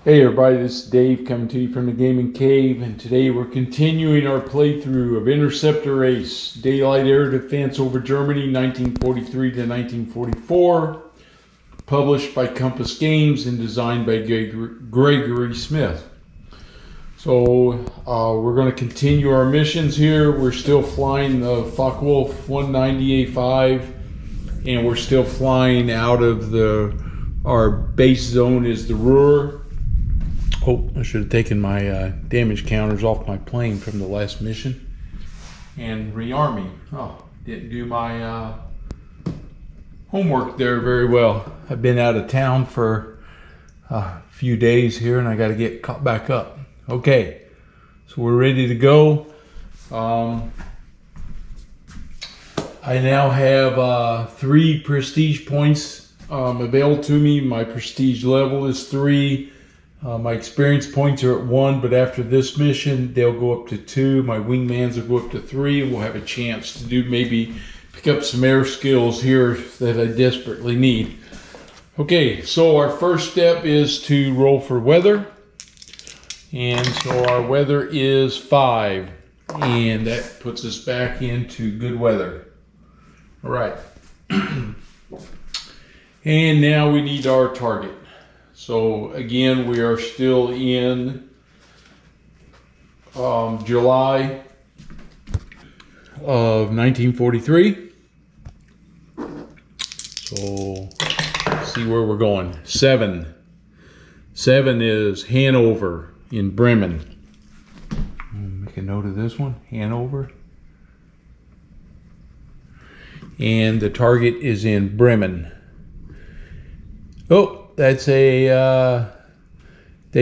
Hey everybody, this is Dave coming to you from the Gaming Cave, and today we're continuing our playthrough of Interceptor Ace, Daylight Air Defense over Germany, 1943 to 1944, published by Compass Games and designed by Gregory Smith. So we're going to continue our missions here. We're still flying the Focke-Wulf 190A5, and we're still flying out of our base zone is the Ruhr. Oh, I should have taken my damage counters off my plane from the last mission and rearming. Oh, didn't do my homework there very well. I've been out of town for a few days here and I got to get caught back up. Okay, so we're ready to go. I now have 3 prestige points available to me. My prestige level is 3. My experience points are at 1, but after this mission, they'll go up to 2. My wingmans will go up to 3, and we'll have a chance to maybe pick up some air skills here that I desperately need. Okay, so our first step is to roll for weather. And so our weather is 5, and that puts us back into good weather. All right. And now we need our target. So again, we are still in July of 1943. So let's see where we're going. 7 is Hanover in Bremen. Make a note of this one, Hanover. And the target is in Bremen. Oh, that's they've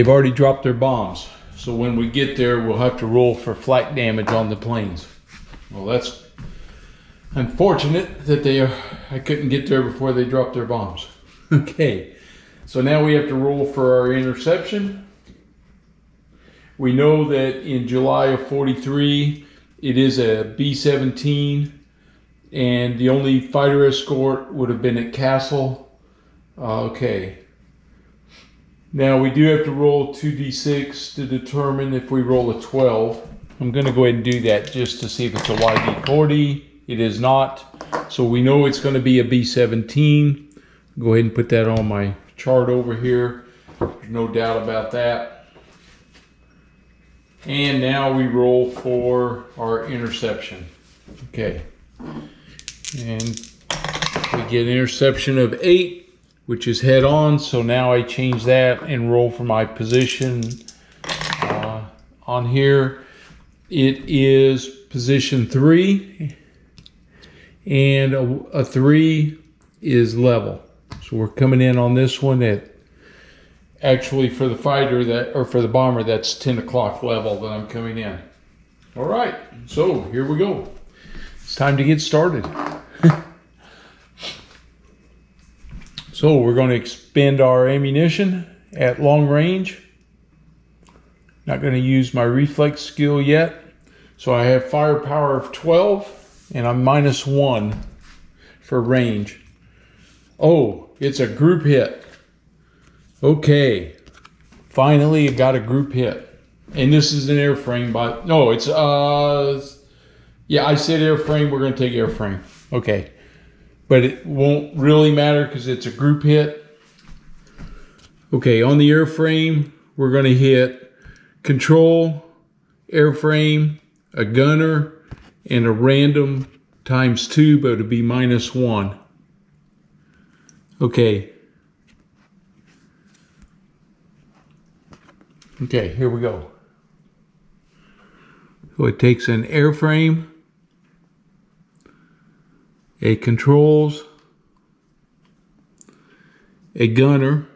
already dropped their bombs. So when we get there, we'll have to roll for flak damage on the planes. Well, that's unfortunate that I couldn't get there before they dropped their bombs. Okay, so now we have to roll for our interception. We know that in July of 43, it is a B-17, and the only fighter escort would have been at Kassel. Okay. Now we do have to roll 2d6 to determine if we roll a 12. I'm going to go ahead and do that just to see if it's a YD40. It is not. So we know it's going to be a B-17. Go ahead and put that on my chart over here. There's no doubt about that. And now we roll for our interception. Okay. And we get an interception of 8. Which is head on, so now I change that and roll for my position on here. It is position 3, and a 3 is level. So we're coming in on this one at, actually for the fighter, or for the bomber, that's 10 o'clock level that I'm coming in. All right, so here we go. It's time to get started. So we're going to expend our ammunition at long range. Not going to use my reflex skill yet. So I have firepower of 12 and I'm -1 for range. Oh, it's a group hit. Okay. Finally, I got a group hit. And this is an airframe, but no, it's yeah, I said airframe, we're going to take airframe. Okay. But it won't really matter because it's a group hit. Okay, on the airframe, we're going to hit control, airframe, a gunner, and a random ×2, but it'll be -1. Okay. Okay, here we go. So it takes an airframe, a controls, a gunner.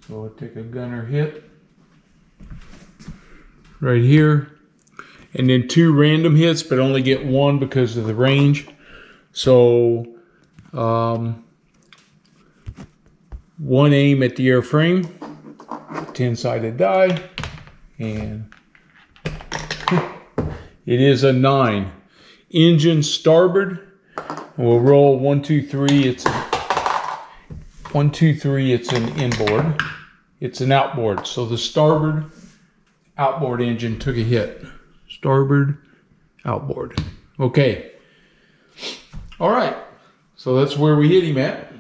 So I'll take a gunner hit right here, and then 2 random hits, but only get 1 because of the range. So 1 aim at the airframe, 10-sided die, and it is a 9. Engine starboard, and we'll roll 1, 2, 3. 1, 2, 3, it's an inboard. It's an outboard. So the starboard outboard engine took a hit. Starboard outboard. Okay. All right. So that's where we hit him at.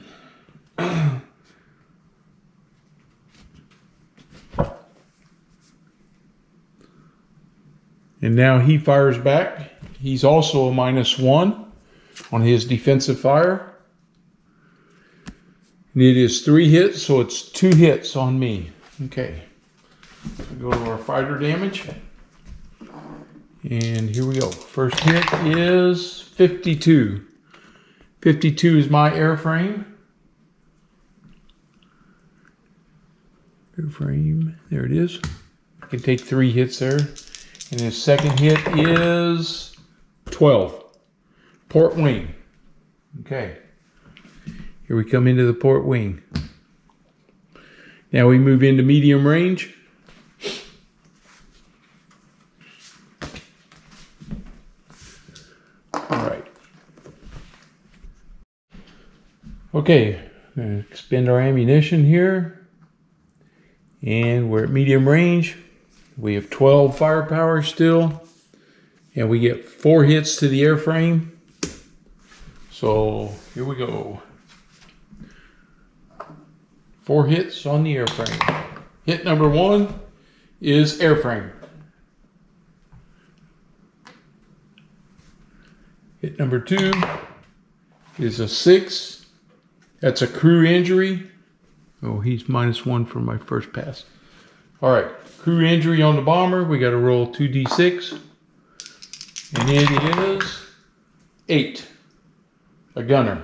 And now he fires back. He's also a -1 on his defensive fire. And it is 3 hits, so it's 2 hits on me. Okay. So go to our fighter damage. And here we go. First hit is 52. 52 is my airframe. Airframe, there it is. I can take 3 hits there. And his second hit is 12. Port wing. Okay. Here we come into the port wing. Now we move into medium range. All right. Okay, I'm going to expend our ammunition here. And we're at medium range. We have 12 firepower still. And we get 4 hits to the airframe. So here we go. 4 hits on the airframe. Hit number 1 is airframe. Hit number 2 is a 6. That's a crew injury. Oh, he's -1 for my first pass. All right, crew injury on the bomber. We got to roll 2d6. And it is 8. A gunner.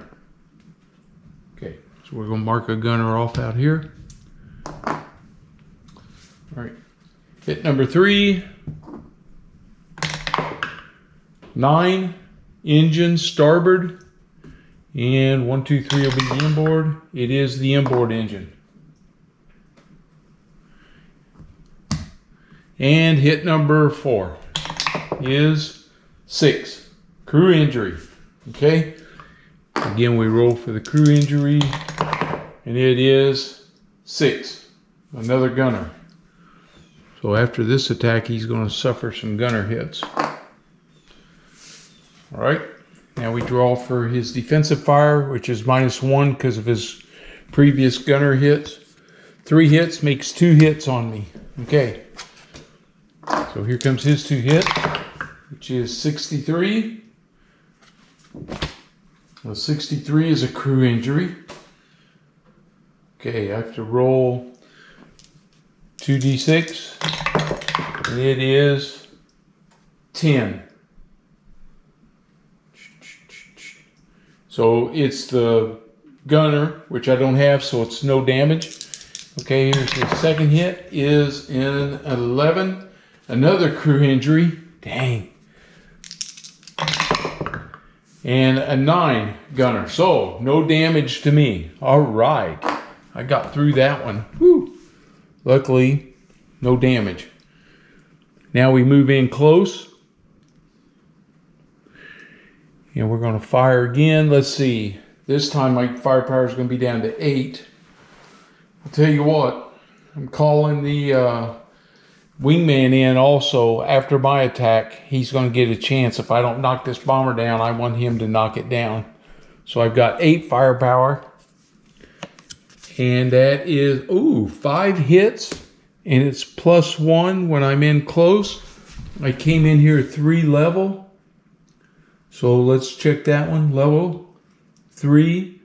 Okay, so we're going to mark a gunner off out here. All right, hit number 3. 9. Engine starboard. And 1, 2, 3 will be the inboard. It is the inboard engine. And hit number 4 is 6. Crew injury. Okay. Again, we roll for the crew injury. And it is 6. Another gunner. So after this attack, he's going to suffer some gunner hits. All right. Now we draw for his defensive fire, which is -1 because of his previous gunner hits. 3 hits makes 2 hits on me. Okay. So here comes his 2 hits, which is 63. Well, 63 is a crew injury. Okay, I have to roll 2d6. And it is 10. So it's the gunner, which I don't have, so it's no damage. Okay, here's the second hit is in 11. Another crew injury. Dang. And a 9 gunner. So no damage to me. All right. I got through that one. Whew. Luckily, no damage. Now we move in close. And we're going to fire again. Let's see. This time my firepower is going to be down to 8. I'll tell you what. I'm calling the wingman in also after my attack. He's going to get a chance. If I don't knock this bomber down, I want him to knock it down. So I've got 8 firepower. And that is, 5 hits. And it's +1 when I'm in close. I came in here 3 level. So let's check that one. Level 3.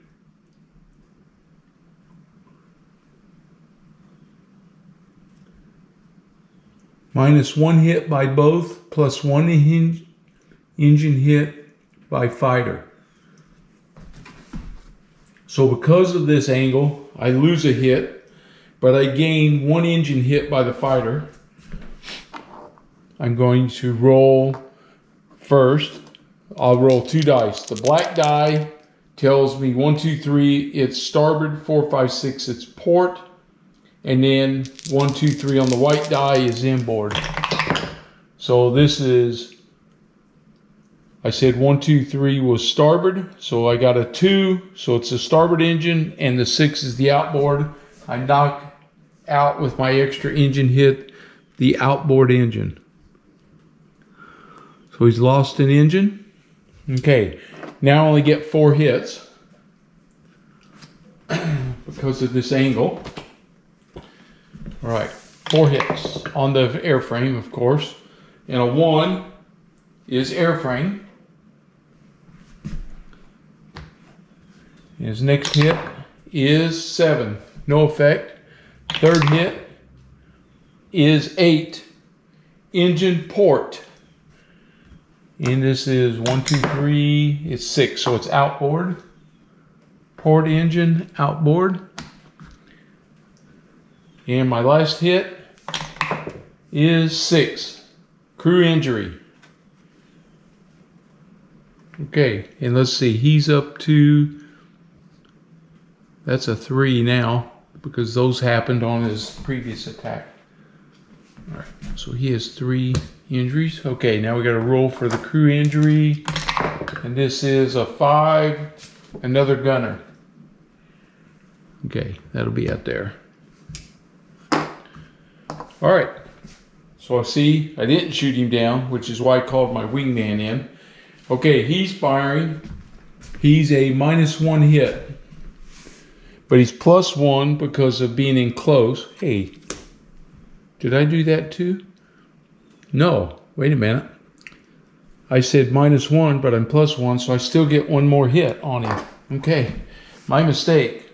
-1 hit by both, +1 engine hit by fighter. So because of this angle, I lose a hit, but I gain 1 engine hit by the fighter. I'm going to roll first. I'll roll 2 dice. The black die tells me 1, 2, 3, it's starboard, 4, 5, 6, it's port. And then 1, 2, 3 on the white die is inboard. So this is I said 1, 2, 3 was starboard, so I got a 2, so it's the starboard engine, and the 6 is the outboard. I knock out with my extra engine hit the outboard engine. So he's lost an engine. Okay, now I only get 4 hits because of this angle. All right, 4 hits on the airframe, of course, and a 1 is airframe. His next hit is 7, no effect. Third hit is 8, engine port. And this is 1, 2, 3, it's 6, so it's outboard. Port engine, outboard. And my last hit is 6, crew injury. Okay, and let's see, he's up to, that's a 3 now, because those happened on his previous attack. All right, so he has 3 injuries. Okay, now we got to roll for the crew injury. And this is a 5, another gunner. Okay, that'll be out there. All right, so I see I didn't shoot him down, which is why I called my wingman in. Okay, he's firing. He's a -1 hit. But he's +1 because of being in close. Hey, did I do that too? No, wait a minute. I said -1, but I'm +1, so I still get 1 more hit on him. Okay, my mistake.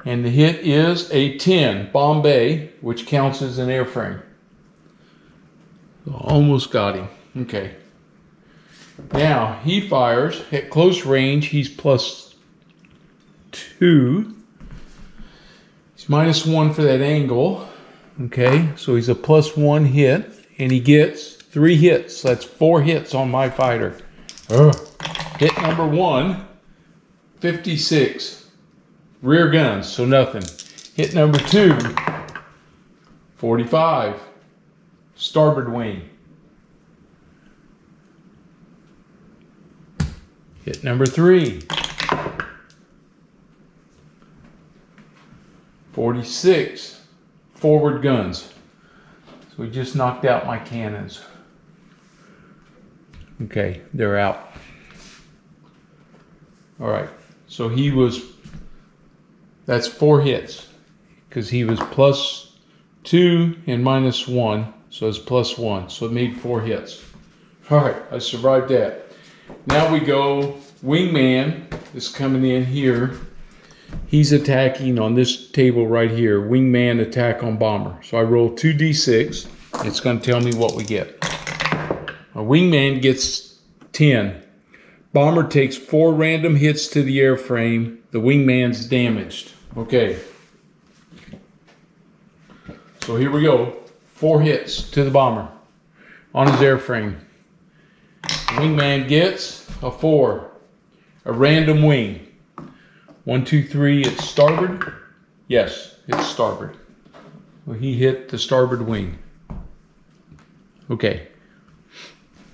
And the hit is a 10, Bombay, which counts as an airframe. So almost got him. Okay. Now, he fires at close range. He's +2. He's -1 for that angle. Okay, so he's a +1 hit, and he gets 3 hits. That's 4 hits on my fighter. Hit number 1, 56. Rear guns, so nothing. Hit number 2, 45. Starboard wing. Hit number 3, 46. Forward guns. So we just knocked out my cannons. Okay, they're out. All right, so he was, that's 4 hits because he was +2 and -1, so it's +1, so it made 4 hits. All right, I survived that. Now we go, wingman is coming in here. He's attacking on this table right here, wingman attack on bomber. So I roll 2d6. It's going to tell me what we get. A wingman gets 10. Bomber takes 4 random hits to the airframe. The wingman's damaged. Okay. So here we go. 4 hits to the bomber on his airframe. Wingman gets a 4. A random wing. 1, 2, 3, it's starboard. Yes, it's starboard. Well, he hit the starboard wing. Okay.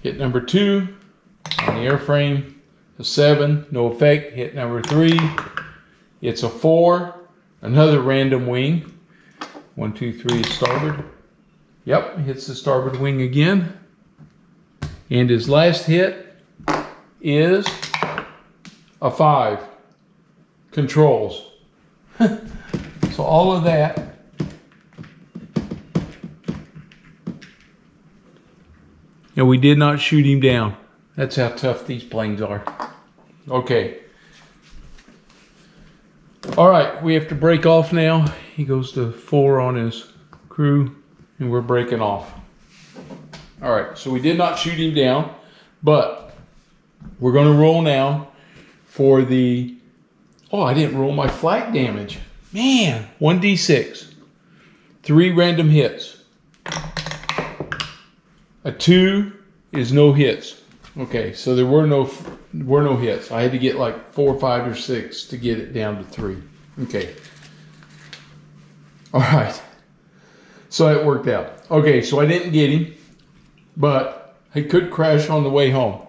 Hit number 2 on the airframe, a 7, no effect. Hit number 3, it's a 4, another random wing. 1, 2, 3 is starboard. Yep, hits the starboard wing again. And his last hit is a 5. Controls. So all of that. And we did not shoot him down. That's how tough these planes are. Okay. All right, we have to break off now. He goes to 4 on his crew, and we're breaking off. All right, so we did not shoot him down, but we're going to roll now for the... Oh, I didn't roll my flak damage. Man, 1d6. 3 random hits. A 2 is no hits. Okay, so there were no hits. I had to get like 4, 5, or 6 to get it down to 3. Okay. All right. So it worked out. Okay, so I didn't get him, but I could crash on the way home.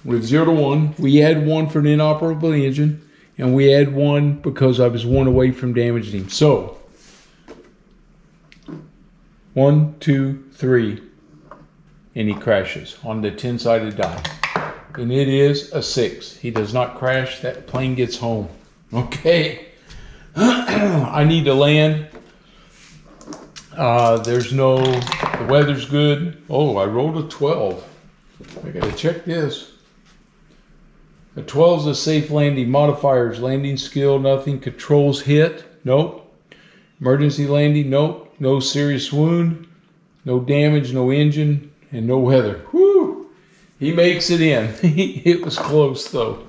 With 0 to 1, we had 1 for an inoperable engine, and we had 1 because I was 1 away from damaging him. So 1, 2, 3, and he crashes on the 10-sided die. And it is a 6. He does not crash. That plane gets home. Okay. I need to land. The weather's good. Oh, I rolled a 12. I gotta check this. A 12 is a safe landing. Modifiers, landing skill, nothing. Controls hit, nope. Emergency landing, nope. No serious wound, no damage, no engine, and no weather. Whew! He makes it in. It was close though.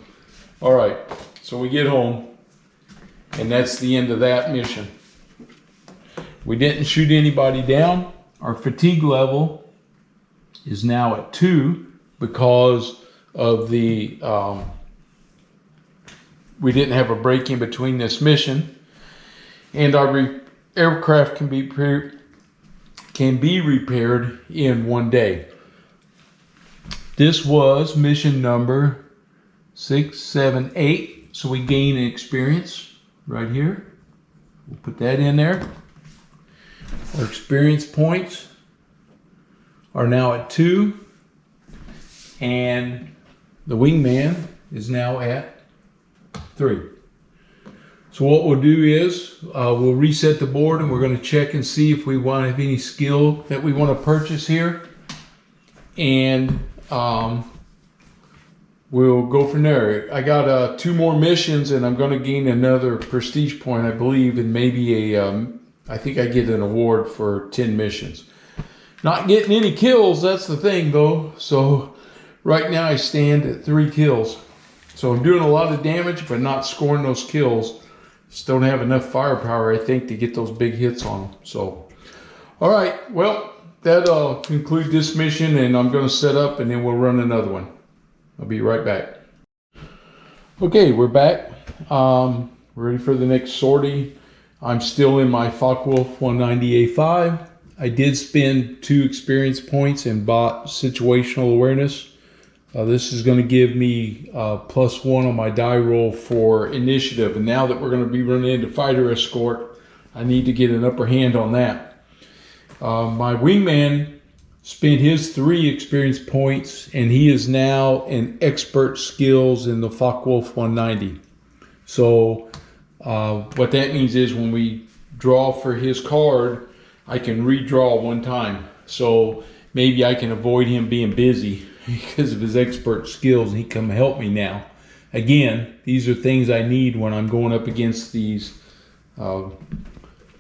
All right, so we get home, and that's the end of that mission. We didn't shoot anybody down. Our fatigue level is now at 2 because of the we didn't have a break in between this mission, and our aircraft can be repaired in 1 day. This was mission number 6, 7, 8. So we gain an experience right here. We'll put that in there. Our experience points are now at 2, and the wingman is now at 3. So what we'll do is we'll reset the board, and we're going to check and see if we want to have any skill that we want to purchase here, and we'll go from there. I got 2 more missions, and I'm going to gain another prestige point, I believe, and maybe I think I get an award for 10 missions. Not getting any kills, that's the thing though. So right now I stand at 3 kills. So I'm doing a lot of damage, but not scoring those kills. Just don't have enough firepower, I think, to get those big hits on them. So, all right, well, that'll conclude this mission, and I'm going to set up, and then we'll run another one. I'll be right back. Okay, we're back. Ready for the next sortie. I'm still in my Focke-Wulf 190A5. I did spend 2 experience points and bought situational awareness. This is going to give me +1 on my die roll for initiative. And now that we're going to be running into fighter escort, I need to get an upper hand on that. My wingman spent his 3 experience points, and he is now an expert skills in the Focke-Wulf 190. So what that means is when we draw for his card, I can redraw 1 time. So maybe I can avoid him being busy because of his expert skills, and he come help me now. Again, these are things I need when I'm going up against these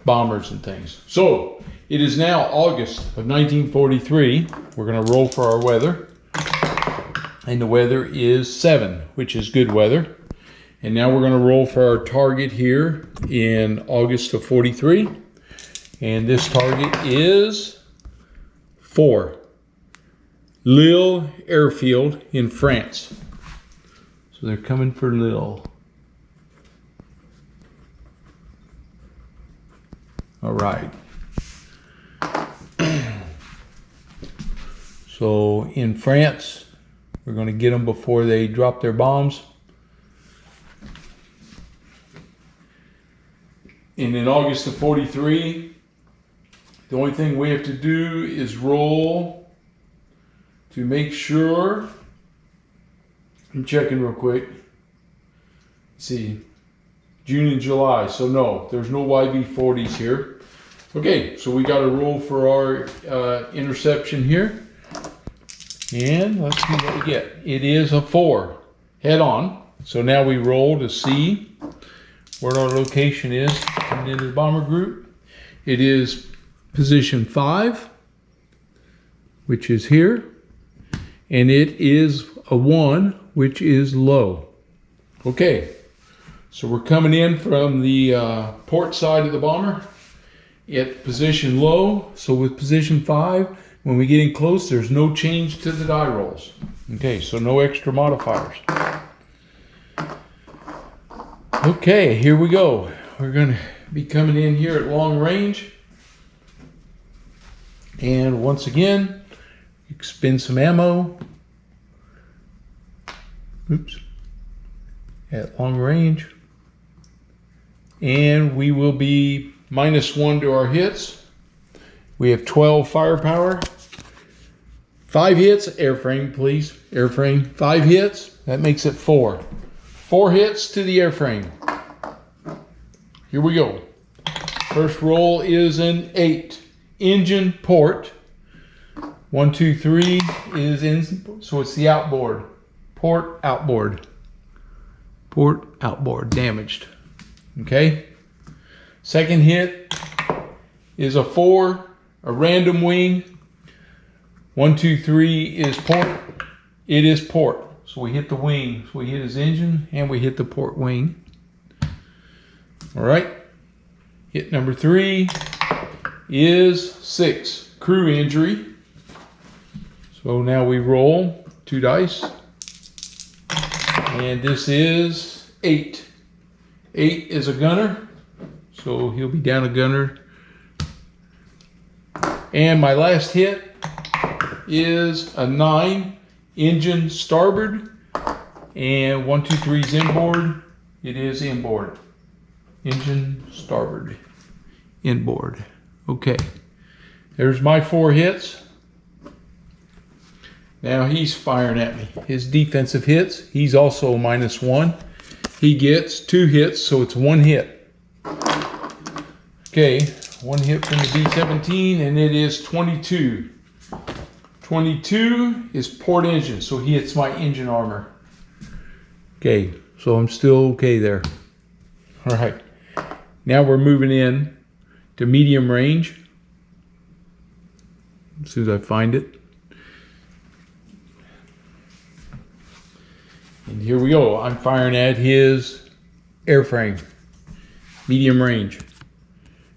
bombers and things. So it is now August of 1943. We're going to roll for our weather, and the weather is 7, which is good weather. And now we're going to roll for our target here in August of 43. And this target is 4. Lille Airfield in France. So they're coming for Lille. All right. So in France, we're going to get them before they drop their bombs. And in August of 43, the only thing we have to do is roll to make sure. I'm checking real quick. Let's see, June and July. So no, there's no YB40s here. Okay, so we got to roll for our interception here. And let's see what we get. It is a 4, head on. So now we roll to see where our location is coming into the bomber group. It is position 5, which is here, and it is a 1, which is low. Okay, so we're coming in from the port side of the bomber at position low. So with position 5, when we get in close, there's no change to the die rolls. Okay, so no extra modifiers. Okay, here we go. We're going to be coming in here at long range. And once again, expend some ammo. Oops. At long range. And we will be -1 to our hits. We have 12 firepower. 5 hits, airframe please, airframe. 5 hits, that makes it 4. 4 hits to the airframe. Here we go. First roll is an 8. Engine port. 1, 2, 3 is in, so it's the outboard. Port, outboard. Port, outboard, damaged. Okay. Second hit is a 4, a random wing. 1, 2, 3 is port. It is port. So we hit the wing. So we hit his engine and we hit the port wing. All right. Hit number 3 is 6. Crew injury. So now we roll 2 dice. And this is 8. 8 is a gunner. So he'll be down a gunner. And my last hit is a 9. Engine starboard. And 1, 2, 3 is inboard. It is inboard. Engine starboard. Inboard. Okay. There's my 4 hits. Now he's firing at me. His defensive hits, he's also -1. He gets 2 hits, so it's 1 hit. Okay, 1 hit from the B-17, and it is 22. 22 is port engine, so he hits my engine armor. Okay, so I'm still okay there. All right, now we're moving in to medium range. As soon as I find it. And here we go. I'm firing at his airframe. Medium range.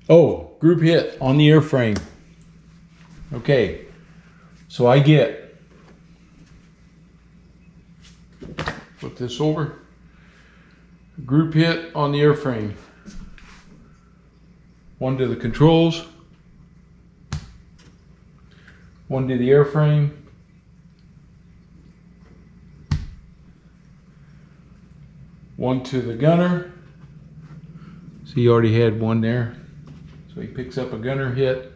Oh, group hit on the airframe. Okay. So I get, flip this over. Group hit on the airframe. 1 to the controls. 1 to the airframe. 1 to the gunner. So he already had 1 there. So he picks up a gunner hit.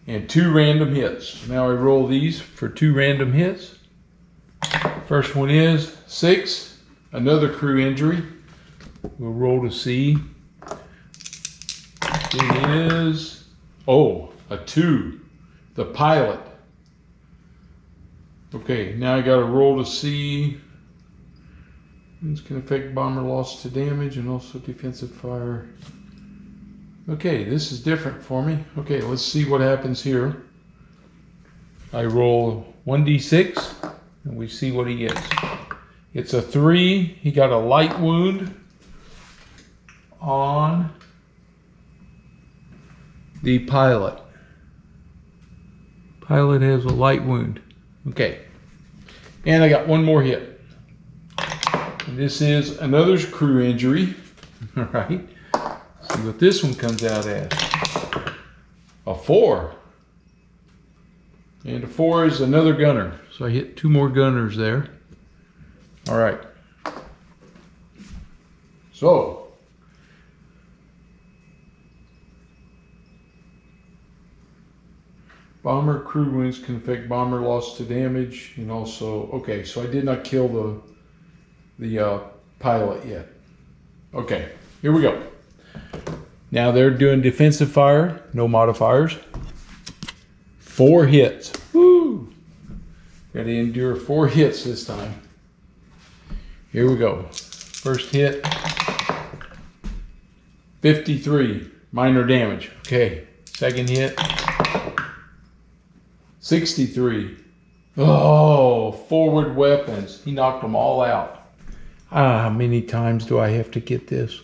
And 2 random hits. Now I roll these for 2 random hits. First one is 6. Another crew injury. We'll roll to see. It is, oh, a 2. The pilot. Okay, now I got to roll to see. This can affect bomber loss to damage and also defensive fire. Okay, this is different for me. Okay, let's see what happens here. I roll 1d6 and we see what he gets. It's a 3. He got a light wound on the pilot. Pilot has a light wound. Okay, and I got 1 more hit. And this is another crew injury. All right, see what this one comes out as. A 4. And a 4 is another gunner. So I hit 2 more gunners there. All right. So, bomber crew wounds can affect bomber loss to damage, and also, okay, so I did not kill the pilot yet. Okay, here we go. Now they're doing defensive fire, no modifiers. 4 hits. Woo! Got to endure 4 hits this time. Here we go. First hit, 53, minor damage. Okay, second hit, 63. Oh, forward weapons. He knocked them all out. How many times do I have to get this?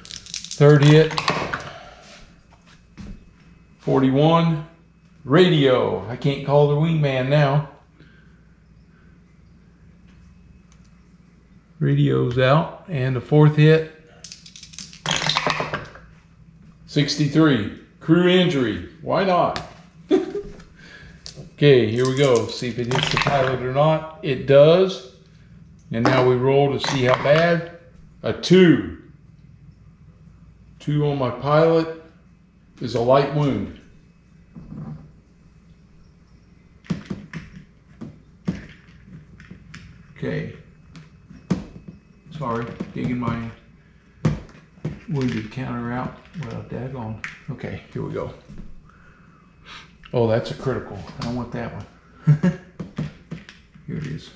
Third hit, 41. Radio. I can't call the wingman now. Radio's out. And the 4th hit, 63. Crew injury. Why not? Okay, here we go. See if it hits the pilot or not. It does. And now we roll to see how bad. A 2. 2 on my pilot is a light wound. Okay. Sorry, digging my wounded counter out. Well, daggone. Okay, here we go. Oh, that's a critical. I don't want that one. Here it is.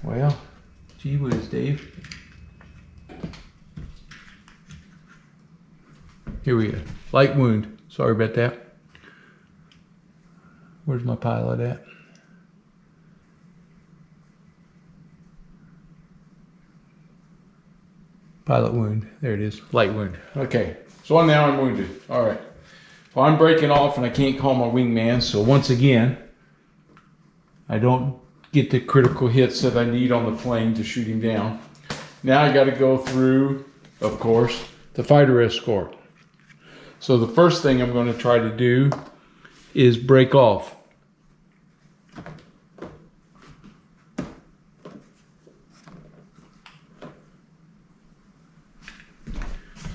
Well, gee whiz, Dave. Here we go. Light wound. Sorry about that. Where's my pilot at? Pilot wound. There it is. Light wound. Okay. So now I'm wounded. All right. Well, I'm breaking off and I can't call my wingman. So once again, I don't get the critical hits that I need on the plane to shoot him down. Now I got to go through, of course, the fighter escort. So the first thing I'm going to try to do is break off.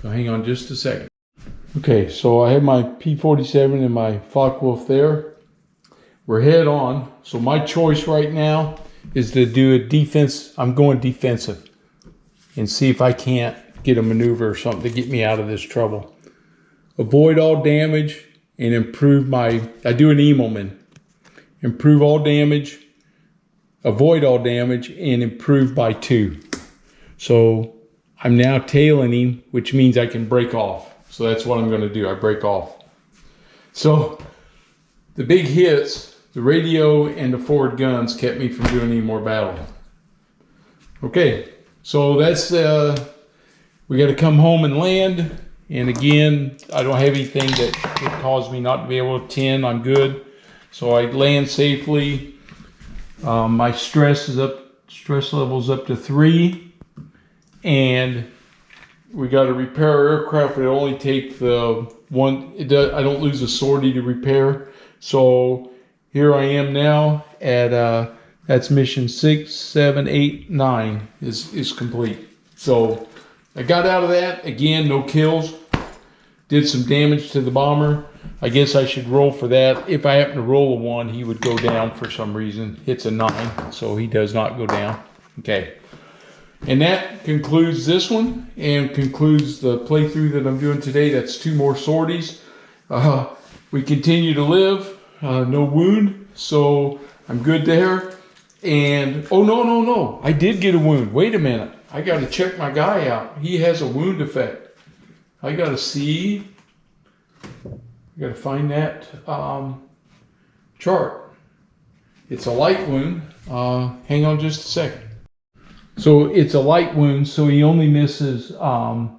So hang on just a second. Okay, so I have my P-47 and my Focke-Wulf there. We're head on. So my choice right now is to do a defense. I'm going defensive and see if I can't get a maneuver or something to get me out of this trouble. Avoid all damage and improve my, I do an Emelman. Improve all damage, avoid all damage, and improve by 2. So I'm now tailing him, which means I can break off. So that's what I'm going to do. I break off. So the big hits, the radio and the forward guns kept me from doing any more battle. Okay, so that's, we got to come home and land. And again, I don't have anything that would cause me not to be able to attend. I'm good. So I land safely. My stress level's up to 3. And we got to repair our aircraft. It only take the one. I don't lose a sortie to repair. So here I am now at that's mission 6, 7, 8, 9 is complete. So I got out of that. Again, no kills. Did some damage to the bomber. I guess I should roll for that. If I happen to roll a 1, he would go down for some reason. Hits a 9, so he does not go down. Okay. And that concludes this one and concludes the playthrough that I'm doing today. That's 2 more sorties. We continue to live, no wound, so I'm good there. And, oh, no. I did get a wound. Wait a minute. I got to check my guy out. He has a wound effect. I got to see. I got to find that chart. It's a light wound. Hang on just a second. So it's a light wound, so he only misses 1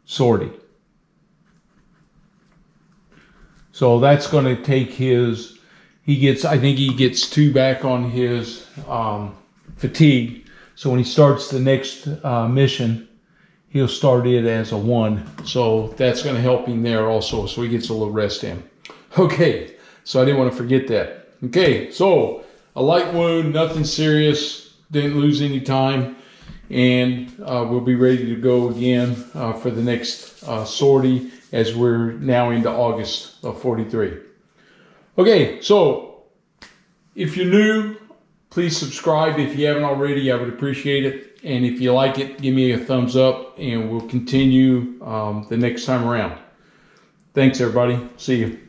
sortie. So that's going to take his, I think he gets 2 back on his fatigue. So when he starts the next mission, he'll start it as a 1. So that's going to help him there also. So he gets a little rest in. Okay, so I didn't want to forget that. Okay, so a light wound, nothing serious, didn't lose any time, and we'll be ready to go again for the next sortie as we're now into August of 43. Okay, so if you're new, please subscribe. If you haven't already, I would appreciate it. And if you like it, give me a thumbs up, and we'll continue the next time around. Thanks, everybody. See you.